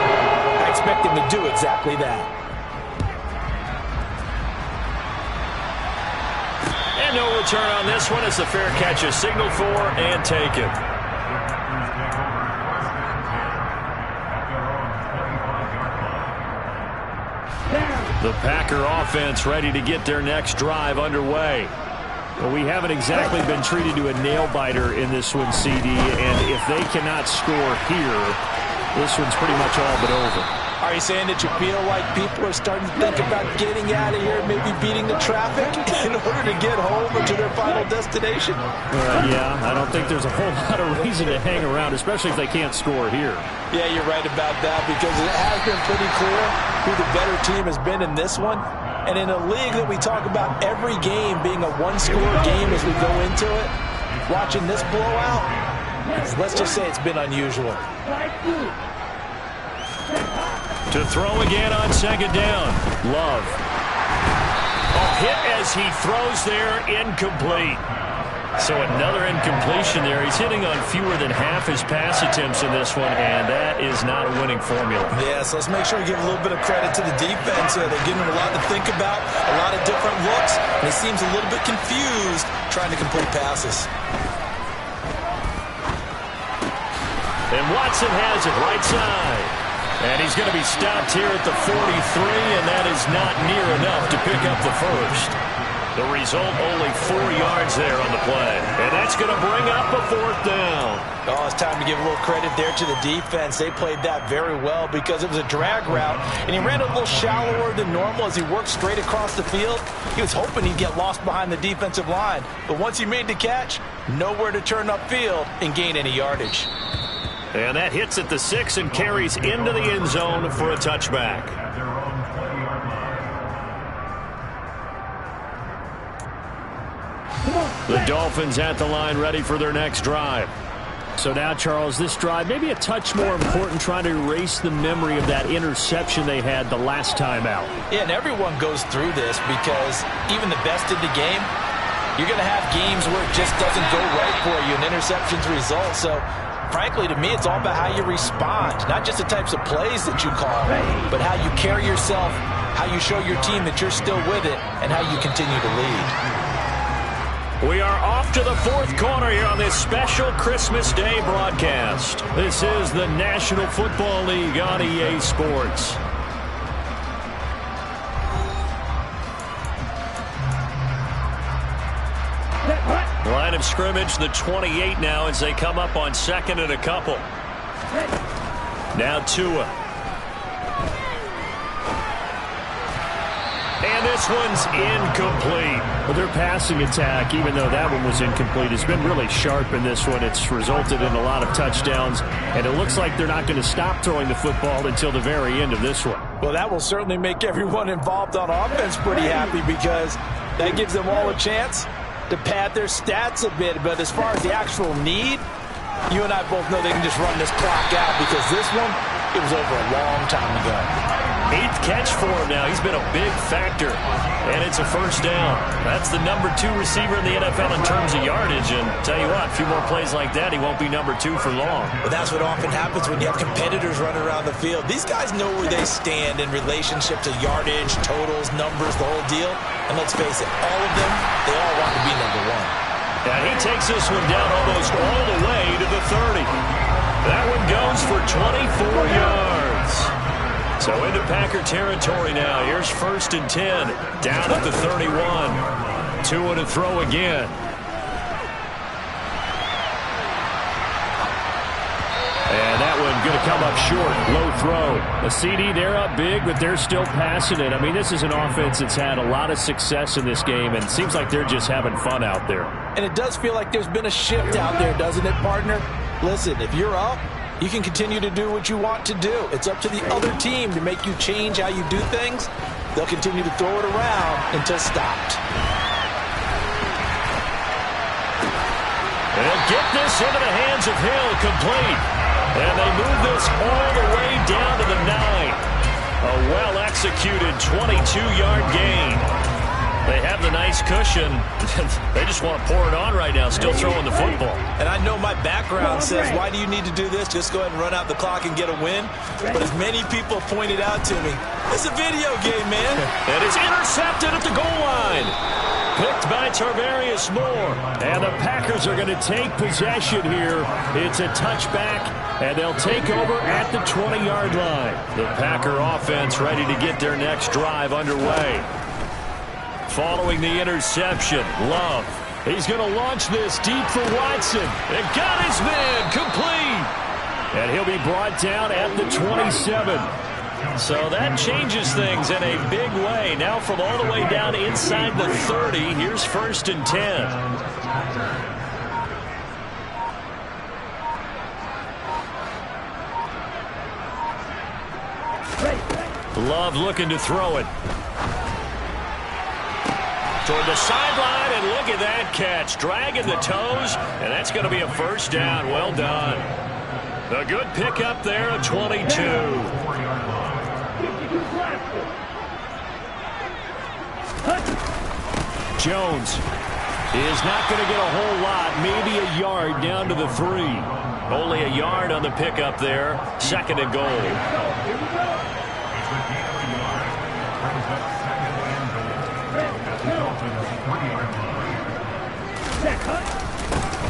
I expect them to do exactly that. And no return on this one as the fair catch is signaled for and taken. The Packer offense ready to get their next drive underway. Well, we haven't exactly been treated to a nail-biter in this one, CD, and if they cannot score here, this one's pretty much all but over. Are you saying that you feel like people are starting to think about getting out of here, maybe beating the traffic in order to get home or to their final destination? Yeah, I don't think there's a whole lot of reason to hang around, especially if they can't score here. Yeah, you're right about that, because it has been pretty clear who the better team has been in this one. And in a league that we talk about every game being a one-score game as we go into it, watching this blowout, let's just say it's been unusual. To throw again on second down. Love. Hit as he throws there, incomplete. So another incompletion there. He's hitting on fewer than half his pass attempts in this one, and that is not a winning formula. Yeah, so let's make sure we give a little bit of credit to the defense. They're giving him a lot to think about, a lot of different looks, and he seems a little bit confused trying to complete passes. And Watson has it right side. And he's going to be stopped here at the 43, and that is not near enough to pick up the first. The result, only 4 yards there on the play. And that's going to bring up a fourth down. Oh, it's time to give a little credit there to the defense. They played that very well because it was a drag route, and he ran a little shallower than normal as he worked straight across the field. He was hoping he'd get lost behind the defensive line. But once he made the catch, nowhere to turn upfield and gain any yardage. And that hits at the 6 and carries into the end zone for a touchback. The Dolphins at the line ready for their next drive. So now, Charles, this drive maybe a touch more important, trying to erase the memory of that interception they had the last time out. Yeah, and everyone goes through this because even the best in the game, you're going to have games where it just doesn't go right for you and interceptions result. So frankly, to me, it's all about how you respond, not just the types of plays that you call, but how you carry yourself, how you show your team that you're still with it, and how you continue to lead. We are off to the fourth quarter here on this special Christmas Day broadcast. This is the National Football League on EA Sports. Line of scrimmage, the 28 now as they come up on second and a couple. Now Tua. And this one's incomplete. Well, their passing attack, even though that one was incomplete, has been really sharp in this one. It's resulted in a lot of touchdowns, and it looks like they're not going to stop throwing the football until the very end of this one. Well, that will certainly make everyone involved on offense pretty happy because that gives them all a chance to pad their stats a bit. But as far as the actual need, you and I both know they can just run this clock out because this one, it was over a long time ago. 8th catch for him now. He's been a big factor. And it's a first down. That's the number 2 receiver in the NFL in terms of yardage. And tell you what, a few more plays like that, he won't be number 2 for long. But that's what often happens when you have competitors running around the field. These guys know where they stand in relationship to yardage, totals, numbers, the whole deal. And let's face it, all of them, they all want to be number 1. And he takes this one down almost all the way to the 30. That one goes for 24 yards. So into Packer territory now. Here's 1st and 10. Down at the 31. Tua to throw again. And that one going to come up short. Low throw. A CD, they're up big, but they're still passing it. I mean, this is an offense that's had a lot of success in this game, and it seems like they're just having fun out there. And it does feel like there's been a shift out there, doesn't it, partner? Listen, if you're up, you can continue to do what you want to do. It's up to the other team to make you change how you do things. They'll continue to throw it around until stopped. They'll get this into the hands of Hill, complete. And they move this all the way down to the 9. A well-executed 22-yard gain. They have the nice cushion. They just want to pour it on right now, still throwing the football. And I know my background says, why do you need to do this? Just go ahead and run out the clock and get a win. But as many people pointed out to me, it's a video game, man. And it's intercepted at the goal line. Picked by Tarvarius Moore. And the Packers are going to take possession here. It's a touchback, and they'll take over at the 20-yard line. The Packer offense ready to get their next drive underway. Following the interception, Love. He's going to launch this deep for Watson. And got his man complete. And he'll be brought down at the 27. So that changes things in a big way. Now from all the way down inside the 30, here's 1st and 10. Love looking to throw it. Toward the sideline, and look at that catch. Dragging the toes, and that's going to be a 1st down. Well done. A good pickup there at 22. Jones is not going to get a whole lot, maybe a yard down to the 3. Only a yard on the pickup there. 2nd and goal.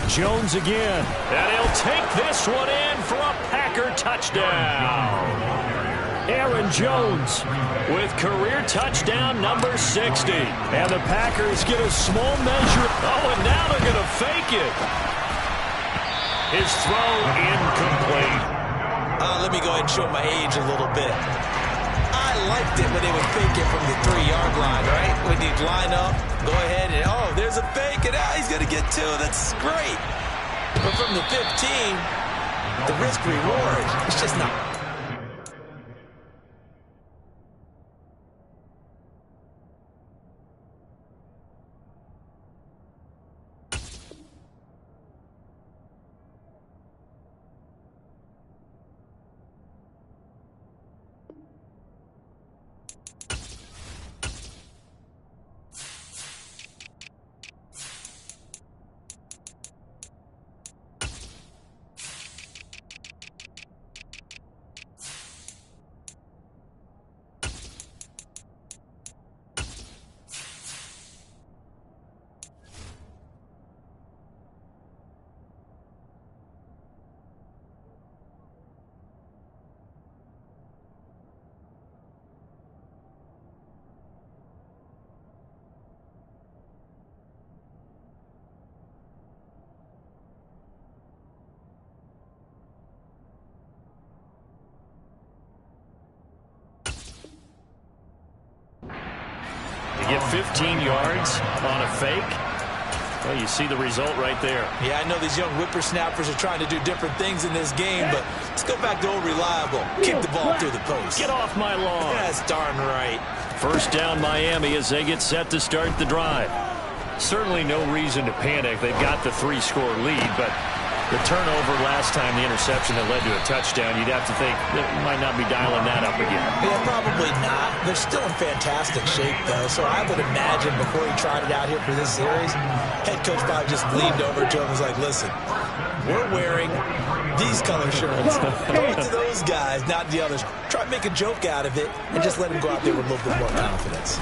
Jones again. And he'll take this one in for a Packer touchdown. Aaron Jones with career touchdown number 60. And the Packers get a small measure. Oh, and now they're going to fake it. His throw incomplete. Let me go ahead and show my age a little bit. I liked it when they would fake it from the 3-yard line, right? When you line up, go ahead and, oh, there's a fake, and he's going to get 2. That's great. But from the 15, the risk-reward, it's just not. Get 15 yards on a fake. Well, you see the result right there. Yeah, I know these young whippersnappers are trying to do different things in this game, but let's go back to old reliable. Kick the ball through the post. Get off my lawn. That's darn right. 1st down Miami as they get set to start the drive. Certainly no reason to panic. They've got the 3-score lead, but the turnover last time, the interception that led to a touchdown, you'd have to think that might not be dialing that up again. Yeah, probably not. They're still in fantastic shape, though, so I would imagine before he tried it out here for this series, head coach probably just leaned over to him and was like, listen, we're wearing these color shirts. Throw it to those guys, not the others. Try to make a joke out of it and just let him go out there with a little bit more confidence.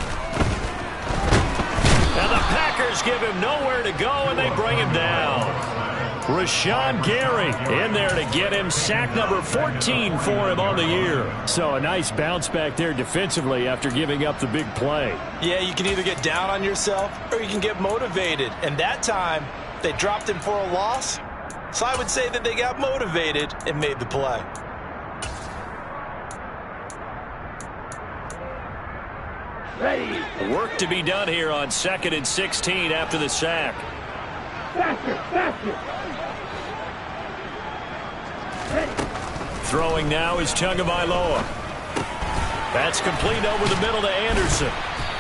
And the Packers give him nowhere to go, and they bring him down. Rashawn Gary in there to get him. Sack number 14 for him on the year. So a nice bounce back there defensively after giving up the big play. Yeah, you can either get down on yourself or you can get motivated. And that time, they dropped him for a loss. So I would say that they got motivated and made the play. Ready. Work to be done here on 2nd and 16 after the sack. Faster, faster. Throwing now is Tagovailoa. That's complete over the middle to Anderson.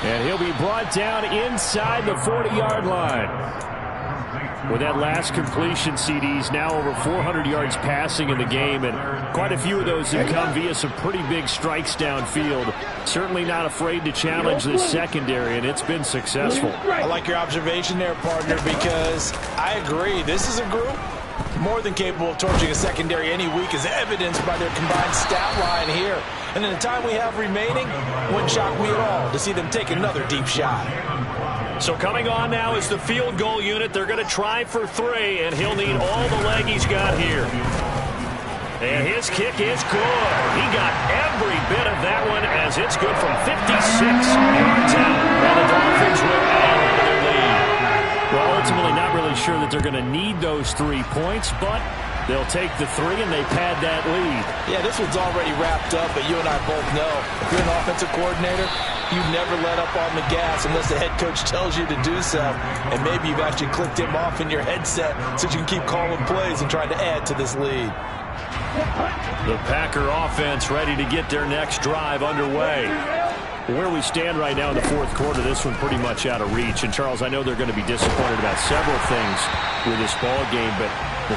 And he'll be brought down inside the 40-yard line. With that last completion, CD's now over 400 yards passing in the game, and quite a few of those have come via some pretty big strikes downfield. Certainly not afraid to challenge this secondary, and it's been successful. I like your observation there, partner, because I agree. This is a group more than capable of torching a secondary any week, as evidenced by their combined stat line here. And in the time we have remaining, it wouldn't shock me at all to see them take another deep shot. So coming on now is the field goal unit. They're going to try for 3, and he'll need all the leg he's got here. And his kick is good. He got every bit of that one as it's good from 56 yards out. And the Dolphins will add to their lead. Well, ultimately, those 3 points, but they'll take the 3 and they pad that lead. Yeah, this one's already wrapped up, but you and I both know if you're an offensive coordinator, you never let up on the gas unless the head coach tells you to do so. And maybe you've actually clicked him off in your headset so you can keep calling plays and trying to add to this lead. The Packer offense ready to get their next drive underway. Where we stand right now in the fourth quarter, this one pretty much out of reach. And, Charles, I know they're going to be disappointed about several things with this ball game, but the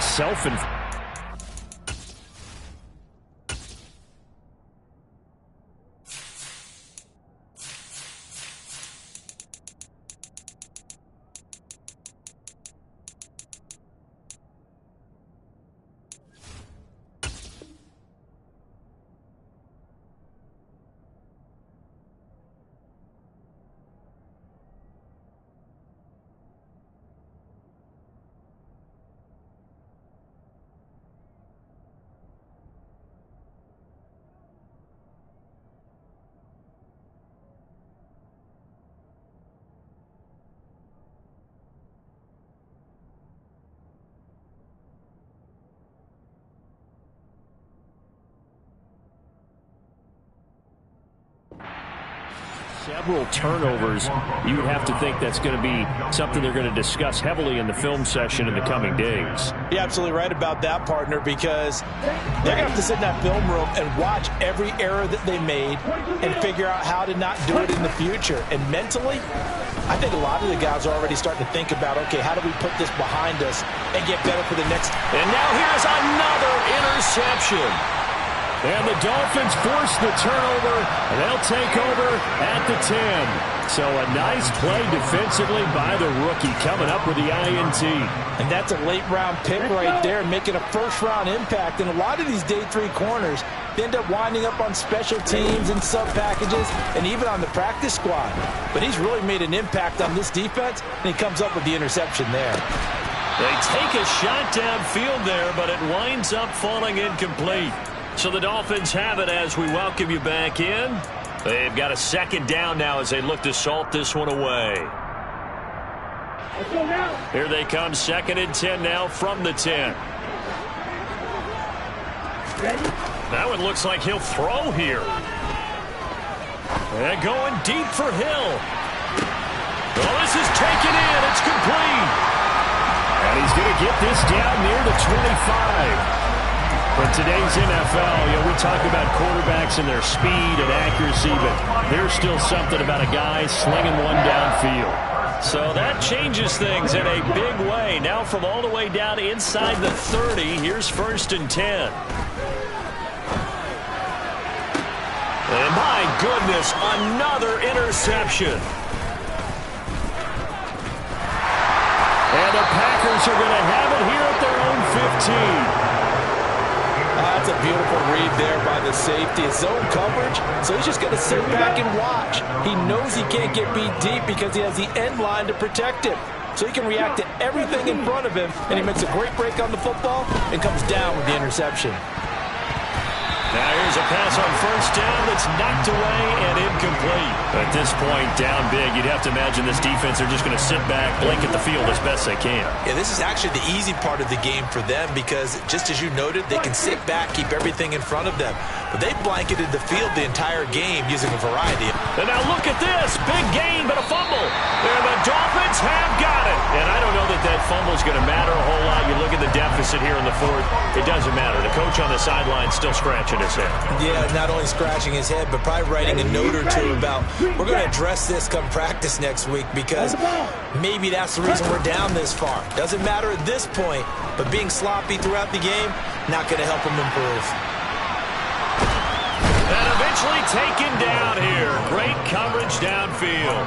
several turnovers, you would have to think that's going to be something they're going to discuss heavily in the film session in the coming days. You're absolutely right about that, partner, because they're going to have to sit in that film room and watch every error that they made and figure out how to not do it in the future. And mentally, I think a lot of the guys are already starting to think about, okay, how do we put this behind us and get better for the next. And now here's another interception. And the Dolphins force the turnover, and they'll take over at the 10. So a nice play defensively by the rookie coming up with the INT. And that's a late-round pick right there, making a first-round impact. And a lot of these day 3 corners, they end up winding up on special teams and sub-packages and even on the practice squad. But he's really made an impact on this defense, and he comes up with the interception there. They take a shot downfield there, but it winds up falling incomplete. So the Dolphins have it as we welcome you back in. They've got a second down now as they look to salt this one away. Here they come, 2nd and 10 now from the 10. That one looks like he'll throw here. And going deep for Hill. Well, this is taken in. It's complete. And he's going to get this down near the 25. From today's NFL, we talk about quarterbacks and their speed and accuracy, but there's still something about a guy slinging one downfield. So that changes things in a big way. Now from all the way down inside the 30, here's 1st and 10. And my goodness, another interception. And the Packers are going to have it here at their own 15. That's a beautiful read there by the safety. It's zone coverage, so he's just going to sit back and watch. He knows he can't get beat deep because he has the end line to protect him. So he can react to everything in front of him, and he makes a great break on the football and comes down with the interception. Now here's a pass on 1st down that's knocked away and incomplete. At this point, down big, you'd have to imagine this defense are just going to sit back, blanket the field as best they can. Yeah, this is actually the easy part of the game for them because, just as you noted, they can sit back, keep everything in front of them. But they blanketed the field the entire game using a variety. And now look at this. Big gain, but a fumble. And the Dolphins have got it. And I don't know that that fumble is going to matter a whole lot. You look at the deficit here in the 4th. It doesn't matter. The coach on the sideline still scratching his head. Yeah, not only scratching his head, but probably writing a note or two about, we're going to address this come practice next week because maybe that's the reason we're down this far. Doesn't matter at this point, but being sloppy throughout the game, not going to help him improve. And eventually taken down here. Great coverage downfield.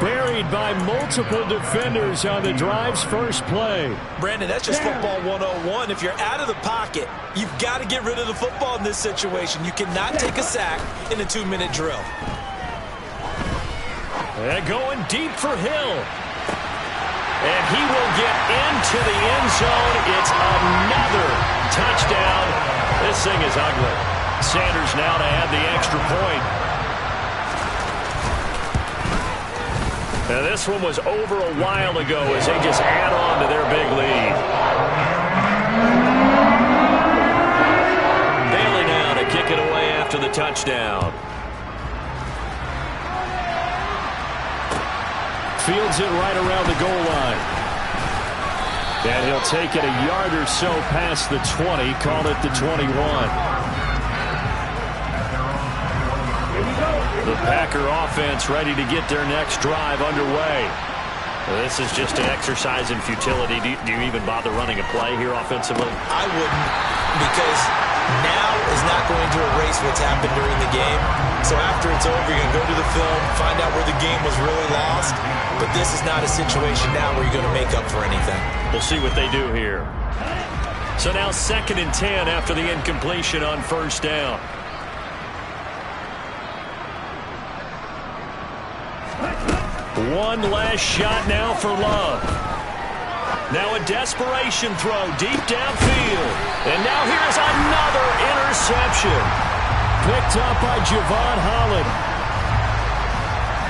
Buried by multiple defenders on the drive's first play. Brandon, that's just football 101. If you're out of the pocket, you've got to get rid of the football in this situation. You cannot take a sack in a 2-minute drill. And going deep for Hill. And he will get into the end zone. It's another touchdown. This thing is ugly. Sanders now to add the extra point. Now, this one was over a while ago as they just add on to their big lead. Bailey now to kick it away after the touchdown. Fields it right around the goal line. And he'll take it a yard or so past the 20, call it the 21. The Packer offense ready to get their next drive underway. Well, this is just an exercise in futility. Do you even bother running a play here offensively? I wouldn't, because now is not going to erase what's happened during the game. So after it's over, you're going to go to the film, find out where the game was really lost. But this is not a situation now where you're going to make up for anything. We'll see what they do here. So now 2nd and 10 after the incompletion on first down. One last shot now for Love. Now a desperation throw deep downfield. And now here's another interception. Picked up by Javon Holland.